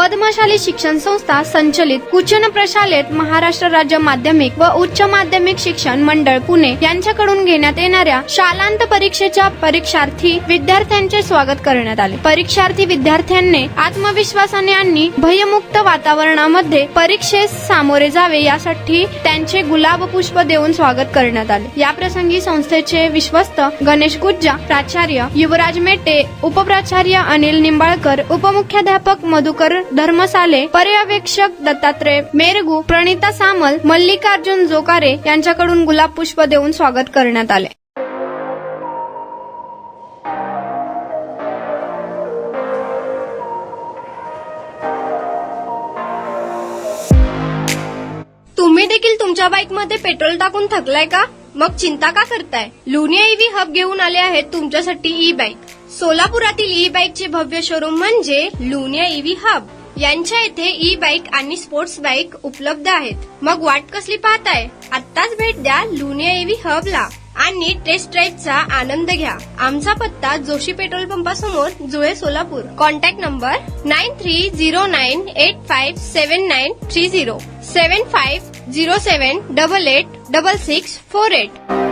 पद्मशाली शिक्षण संस्था संचलित कुचन प्रशालेत महाराष्ट्र राज्य माध्यमिक व उच्च माध्यमिक शिक्षण मंडळ पुणे यांच्याकडून घेण्यात येणाऱ्या शालांत परीक्षेच्या परीक्षार्थी विद्यार्थ्यांचे स्वागत करण्यात आले। परीक्षार्थी विद्यार्थ्यांनी आत्मविश्वासाने आणि भयमुक्त वातावरणामध्ये परीक्षेस सामोरे जावे यासाठी त्यांचे गुलाब पुष्प देऊन स्वागत करण्यात आले। या प्रसंगी संस्थेचे विश्वस्त गणेश गुज्जा, प्राचार्य युवराज मेटे, उपप्राचार्य अनिल निंबाळकर, उपमुख्याध्यापक मधुकर धर्मसाले, पर्यवेक्षक दत्तात्रय मेरगू, प्रणिता सामल, मल्लिकार्जुन जोकारे यांच्याकडून गुलाब पुष्प देऊन स्वागत करण्यात आले। तुम्ही देखील तुमच्या बाईकमध्ये पेट्रोल टाकून थकलाय का? मग चिंता का करताय? लुनिया ईव्ही हब घेऊन आले आहेत तुमच्यासाठी ई बाईक। सोलापुरातील ई बाईकचे भव्य शोरूम म्हणजे लुनिया ईव्ही हब। यांच्या इथे ई बाईक आणि स्पोर्ट्स बाईक उपलब्ध आहेत। मग वाट कसली पाहताय? आत्ताच भेट द्या लुनिया ईव्ही हबला आणि टेस्ट ड्राईव्हचा आनंद घ्या। आमचा पत्ता जोशी पेट्रोल पंपासमोर, जुळे, सोलापूर। Contact number 9309857930 7507886648।